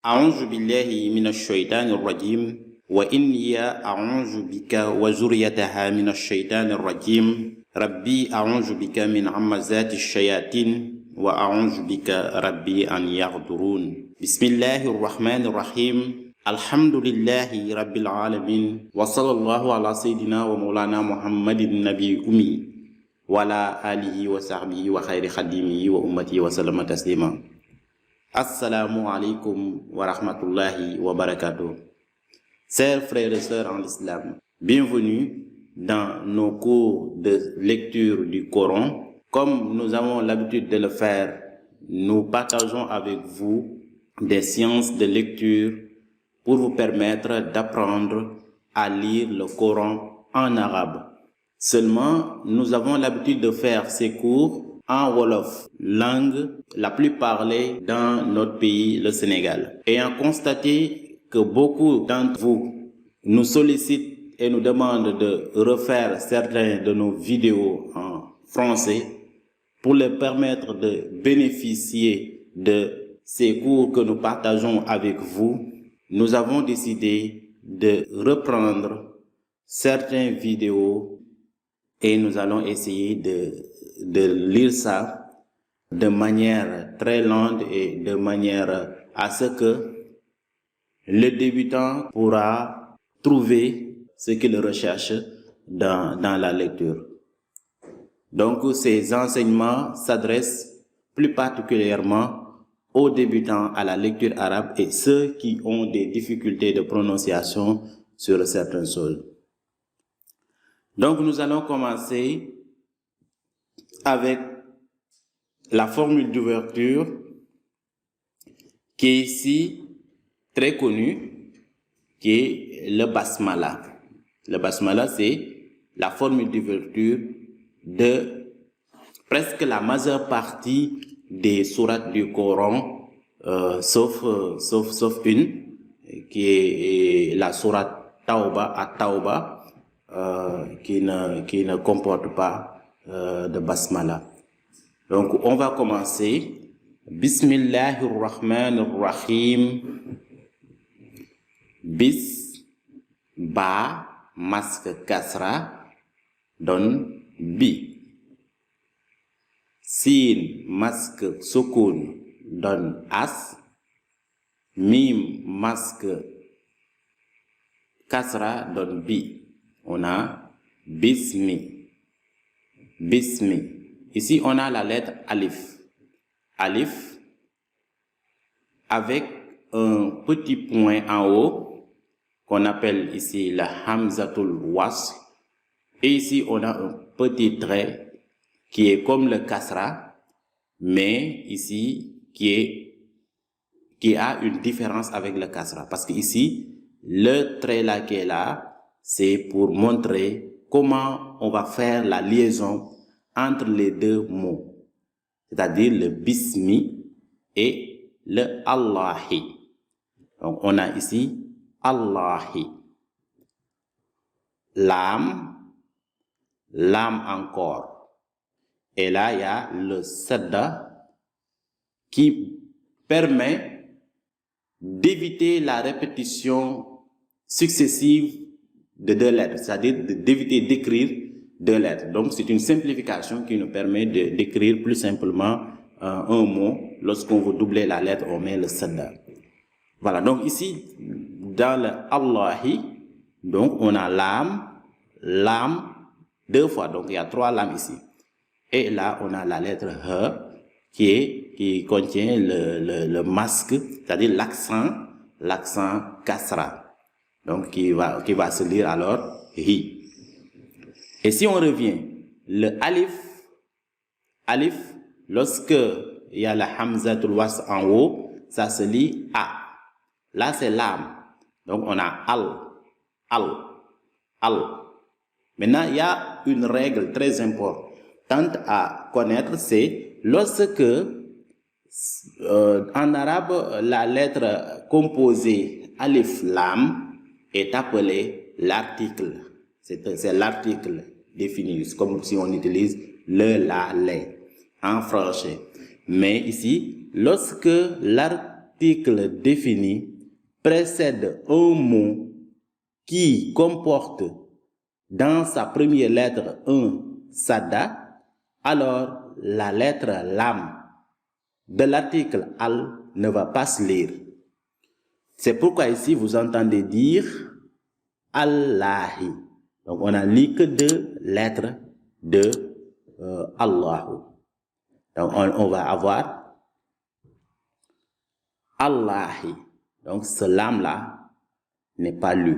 أعوذ بالله من الشيطان الرجيم وإني أعوذ بك وذريتها من الشيطان الرجيم ربي أعوذ بك من همزات الشياطين وأعوذ بك ربي أن يحضرون بسم الله الرحمن الرحيم الحمد لله رب العالمين وصلى الله على سيدنا ومولانا محمد النبي الأمي وعلى آله وصحبه وخير خديمه وأمته وسلم تسليما. Assalamu alaikum wa rahmatullahi wa barakatuh. Chers frères et sœurs en islam, bienvenue dans nos cours de lecture du Coran. Comme nous avons l'habitude de le faire, nous partageons avec vous des séances de lecture pour vous permettre d'apprendre à lire le Coran en arabe. Seulement, nous avons l'habitude de faire ces cours en Wolof, langue la plus parlée dans notre pays, le Sénégal. Ayant constaté que beaucoup d'entre vous nous sollicitent et nous demandent de refaire certaines de nos vidéos en français pour leur permettre de bénéficier de ces cours que nous partageons avec vous, nous avons décidé de reprendre certaines vidéos et nous allons essayer de lire ça de manière très lente et de manière à ce que le débutant pourra trouver ce qu'il recherche dans la lecture. Donc ces enseignements s'adressent plus particulièrement aux débutants à la lecture arabe et ceux qui ont des difficultés de prononciation sur certaines choses. Donc nous allons commencer avec la formule d'ouverture qui est ici très connue, qui est le basmala. Le basmala, c'est la formule d'ouverture de presque la majeure partie des sourates du Coran, sauf une, qui est la sourate Tauba à Tauba, qui ne comporte pas de basmala. Donc on va commencer. Bismillahirrahmanirrahim. Bis, ba, masque kasra, donne bi. Sin, masque sukun, donne as. Mim, masque kasra, donne bi. On a bismi. Bismi. Ici, on a la lettre alif. Alif avec un petit point en haut qu'on appelle ici la hamzatul wasl. Et ici, on a un petit trait qui est comme le kasra, mais ici, qui a une différence avec le kasra. Parce que ici, le trait là qui est là, c'est pour montrer comment on va faire la liaison entre les deux mots, c'est-à-dire le bismi et le Allahi. Donc on a ici Allahi. Lam, lam encore. Et là il y a le sadda qui permet d'éviter la répétition successive de deux lettres, c'est-à-dire d'éviter d'écrire deux lettres. Donc c'est une simplification qui nous permet d'écrire plus simplement un mot. Lorsqu'on veut doubler la lettre, on met le sadda. Voilà, donc ici, dans le Allahi, donc on a lam, deux fois, donc il y a trois lames ici. Et là, on a la lettre He, qui contient le masque, c'est-à-dire l'accent kasra. Donc qui va se lire alors Hi. Et si on revient, le alif, lorsque il y a la hamzatul wasl en haut, ça se lit A. Là, c'est lam. Donc, on a al. Maintenant, il y a une règle très importante à connaître, c'est lorsque, en arabe, la lettre composée alif lam est appelée l'article. C'est l'article défini, comme si on utilise le, la, les en français. Mais ici, lorsque article défini précède un mot qui comporte dans sa première lettre un sadda, alors la lettre lam de l'article al ne va pas se lire. C'est pourquoi ici vous entendez dire Allahi. Donc on a lu que 2 lettres de Allahu. Donc on va avoir Allahi. Donc ce lam là n'est pas lu.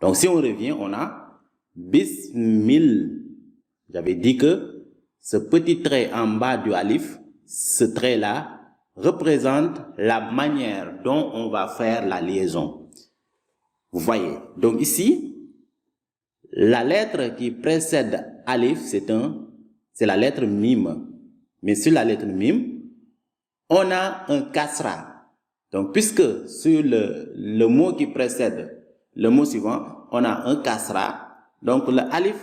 Donc si on revient, on a Bismil. J'avais dit que ce petit trait en bas du alif, ce trait là représente la manière dont on va faire la liaison. Vous voyez. Donc ici, la lettre qui précède alif, c'est la lettre mim. Mais sur la lettre mim, on a un kasra. Donc puisque sur le mot qui précède le mot suivant, on a un kasra. Donc le alif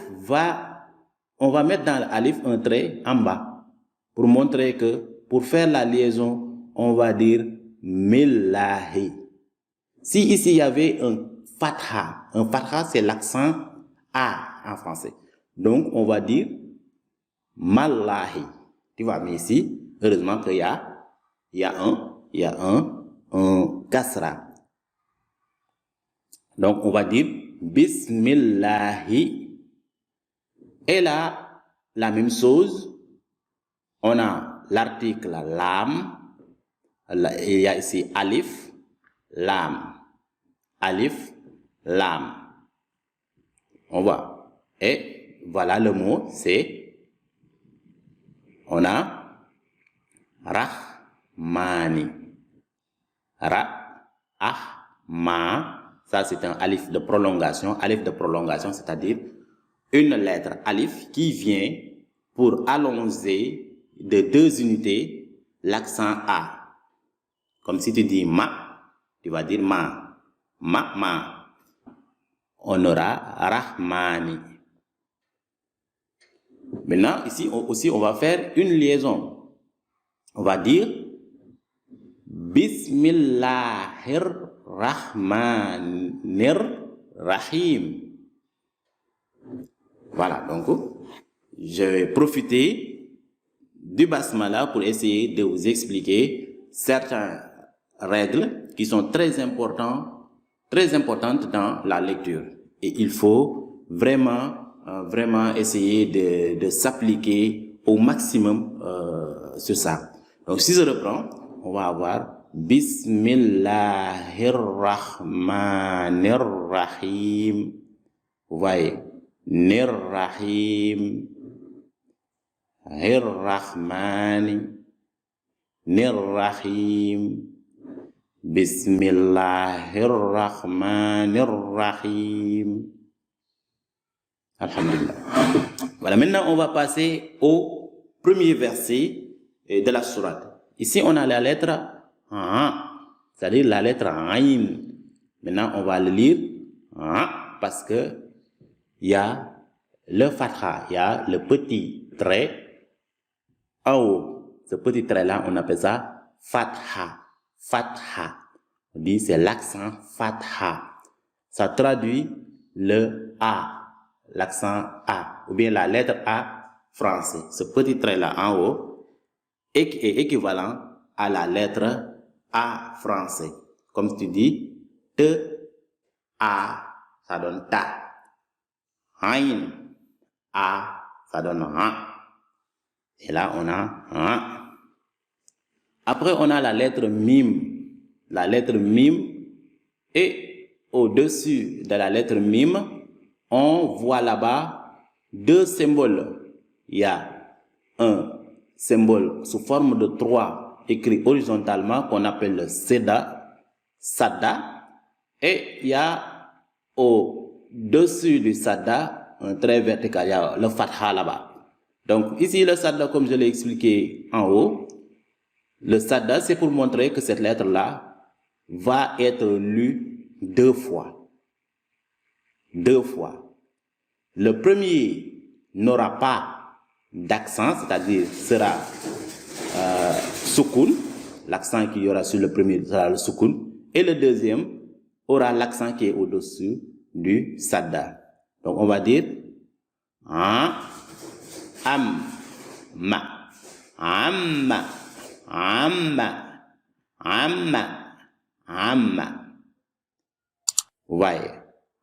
on va mettre dans l'alif un trait en bas pour montrer que pour faire la liaison, on va dire millahi. Si ici il y avait un fatha c'est l'accent A en français. Donc on va dire mallahi. Tu vois, mais ici, heureusement qu'il y a un kasra. Donc on va dire bismillahi. Et là, la même chose, on a l'article lam, il y a ici alif, lam, alif, lam. On voit. Et voilà le mot, on a rahmani. Ça c'est un alif de prolongation, c'est-à-dire une lettre alif qui vient pour allonger de 2 unités l'accent A. Comme si tu dis ma, tu vas dire ma. On aura rahmani. Maintenant, ici aussi, on va faire une liaison. On va dire Bismillahirrahmanirrahim. Voilà, donc je vais profiter du basmala pour essayer de vous expliquer certaines règles qui sont très importantes dans la lecture. Et il faut vraiment essayer de s'appliquer au maximum sur ça. Donc si je reprends, on va avoir Bismillahirrahmanirrahim. Vous voyez, Nirrahim, Hirrahmani, Nirrahim, Bismillahirrahmanirrahim. Alhamdulillah. Voilà, maintenant on va passer au premier verset de la sourate. Ici on a la lettre A, c'est-à-dire la lettre Aïn. Maintenant on va le lire parce que il y a le fatha, il y a le petit trait en haut. Ce petit trait-là, on appelle ça fatha. On dit c'est l'accent fatha. Ça traduit le A, l'accent A, ou bien la lettre A français. Ce petit trait-là en haut est équivalent à la lettre A français. Comme si tu dis A, ça donne ta. Aïn, A, ça donne A. Et là, on a A. Après, on a la lettre Mim. La lettre Mim. Et au-dessus de la lettre Mim, on voit là-bas 2 symboles. Il y a un symbole sous forme de 3 écrit horizontalement qu'on appelle le Sada. Et il y a au-dessus du Sada, un trait vertical, il y a le Fatha là-bas. Donc ici, le Sada, comme je l'ai expliqué en haut, le Sada, c'est pour montrer que cette lettre-là va être lue 2 fois. 2 fois. Le premier n'aura pas d'accent, c'est-à-dire sera soukoun. l'accent qu'il y aura sur le premier sera le soukoun. Et le deuxième aura l'accent qui est au-dessus du sadda. Donc, on va dire amma, amma, amma, amma, amma. Vous voyez,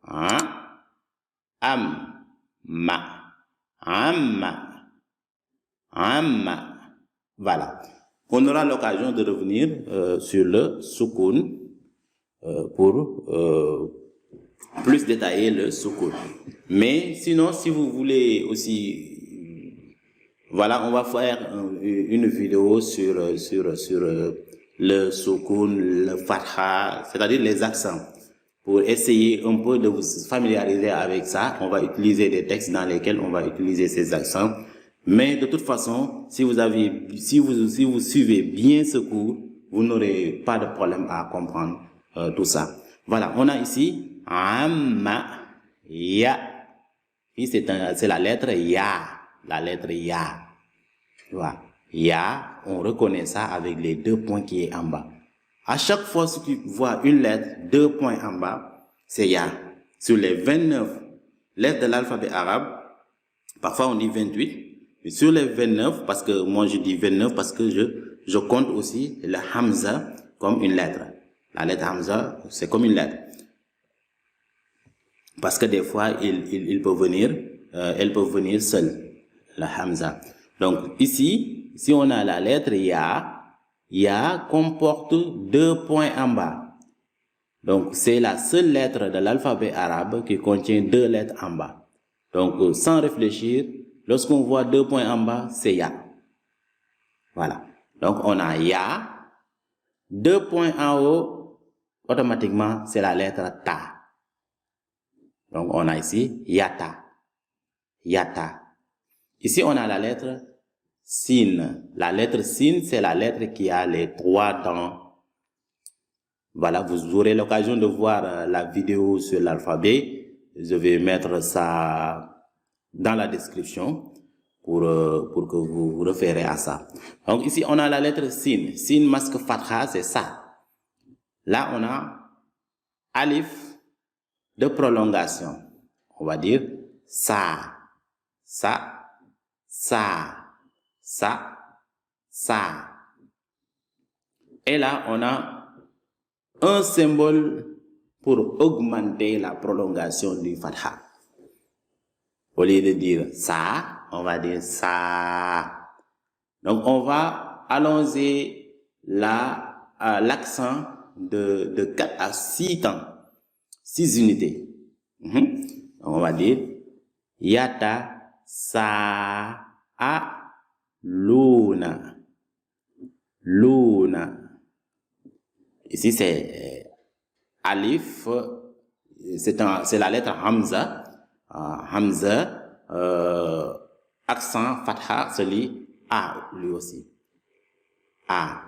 amma, amma, amma. Voilà. On aura l'occasion de revenir sur le soukoun pour plus détailler le soukoun. Mais sinon, si vous voulez aussi, voilà, on va faire une vidéo sur le soukoun, le fatha, c'est-à-dire les accents. Pour essayer un peu de vous familiariser avec ça, on va utiliser des textes dans lesquels on va utiliser ces accents. Mais de toute façon, si vous suivez bien ce cours, vous n'aurez pas de problème à comprendre tout ça. Voilà, on a ici amma, ya. Ici, c'est la lettre ya, la lettre ya. Voilà. Ya, on reconnaît ça avec les 2 points qui est en bas. À chaque fois que tu vois une lettre, 2 points en bas, c'est ya. Sur les 29 lettres de l'alphabet arabe, parfois on dit 28, mais sur les 29, parce que moi je dis 29 parce que je compte aussi le hamza comme une lettre. La lettre hamza, c'est comme une lettre. Parce que des fois, elle peut venir seule, la hamza. Donc ici, si on a la lettre ya, ya comporte 2 points en bas. Donc c'est la seule lettre de l'alphabet arabe qui contient 2 lettres en bas. Donc sans réfléchir, lorsqu'on voit 2 points en bas, c'est ya. Voilà. Donc on a ya, 2 points en haut, automatiquement c'est la lettre ta. Donc on a ici yata, yata. Ici on a la lettre sin. La lettre sin, c'est la lettre qui a les 3 dents. Voilà, vous aurez l'occasion de voir la vidéo sur l'alphabet. Je vais mettre ça dans la description pour que vous vous référez à ça. Donc ici, on a la lettre sin. Sin masque fatha, c'est ça. Là, on a alif de prolongation. On va dire sa, sa, sa, sa, sa. Et là, on a un symbole pour augmenter la prolongation du fatha. Au lieu de dire ça, on va dire ça. Donc, on va allonger l'accent de 4 à 6 temps, 6 unités. On va dire yata sa a luna. Luna. Ici, c'est alif, c'est la lettre hamza. Hamza, accent fatha, se lit a lui aussi. A.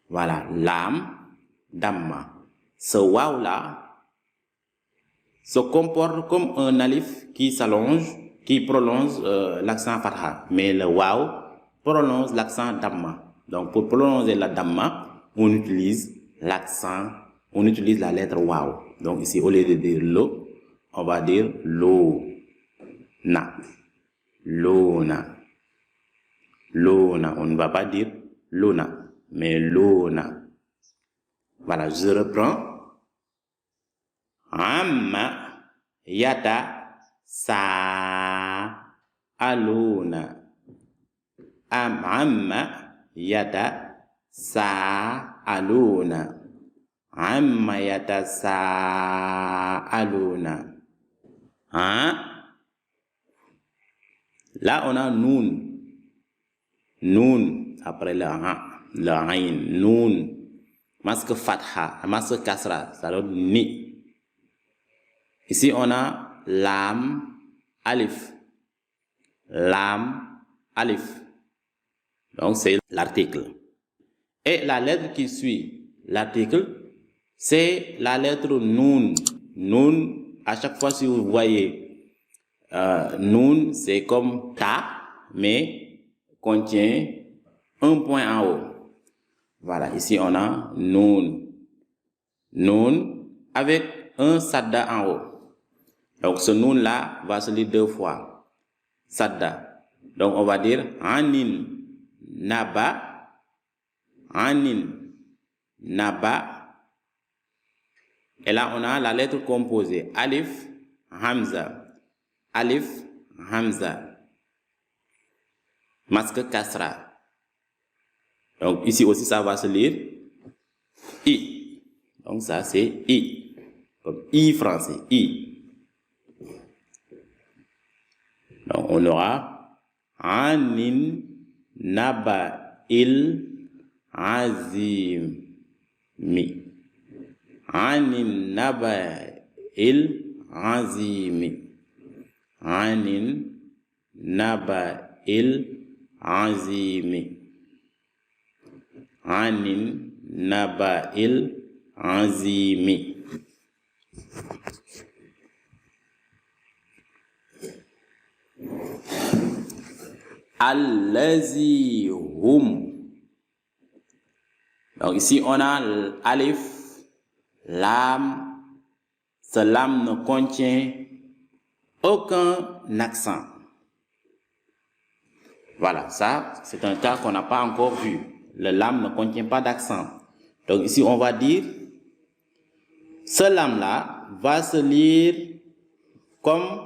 Voilà, lam, damma. Ce waw là se comporte comme un alif qui s'allonge, qui prolonge l'accent fatha. Mais le waw prolonge l'accent damma. Donc pour prolonger la damma, on utilise l'accent, on utilise la lettre waw. Donc ici, au lieu de dire lo, on va dire lo, na, lona, lona. On ne va pas dire lona, mais lona. Voilà, je reprends. Amma yata sa aluna. Amma yata sa aluna. Amma yata sa aluna. Hein? Là, on a noun. Noun, après le ain, noun. Masque fatha, masque kasra, ça donne ni. Ici, on a lam, alif. Lam, alif. Donc, c'est l'article. Et la lettre qui suit l'article, c'est la lettre noun. Noun, à chaque fois, si vous voyez noun, c'est comme ta, mais contient un point en haut. Voilà, ici on a Noun. Noun avec un sadda en haut. Donc ce Noun là va se lire 2 fois. Sadda. Donc on va dire Anin Naba. Anin Naba. Et là on a la lettre composée. Alif Hamza. Alif Hamza. Masque Kasra. Donc ici aussi ça va se lire I. Donc ça c'est I. Comme I français. I. Donc on aura Anin Naba Il Azim Mi. Anin Naba Il Azimi. Anin Naba Il Azimi. Anin Naba Il Azimi. Allazi hum. Donc ici on a l'alif, lam. Ce lam ne contient aucun accent. Voilà, ça c'est un cas qu'on n'a pas encore vu. Le lam ne contient pas d'accent. Donc ici on va dire, ce lam là va se lire comme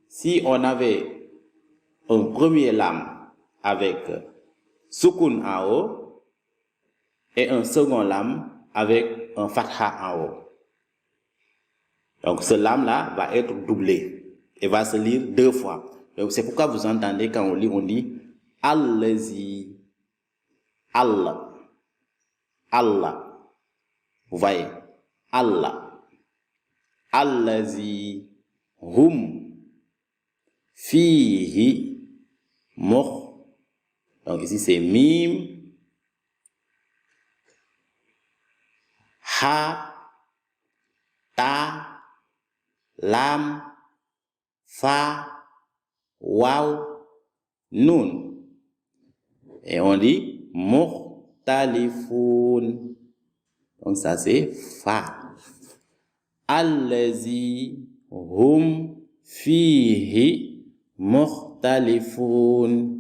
si on avait un premier lam avec sukun en haut et un second lam avec un fatha en haut. Donc ce lam là va être doublé et va se lire 2 fois. Donc c'est pourquoi vous entendez quand on lit, on dit Allazi, Allah, Allah. Vous voyez, Allah, Allazi, hum, fihi, mukh. Donc ici c'est mim, ha, ta, lam, fa, waw, nun. Et on dit mukhtalifun. Donc ça c'est fa. Allazi hum fihi mukhtalifun.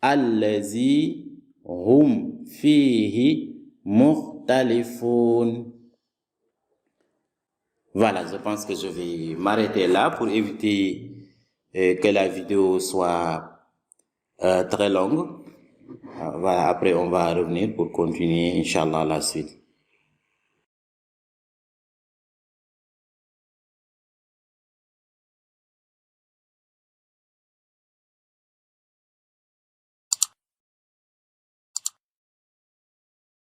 Allazi hum fihi mukhtalifun. Voilà, je pense que je vais m'arrêter là pour éviter que la vidéo soit très longue. Voilà, après on va revenir pour continuer, Inch'Allah, la suite.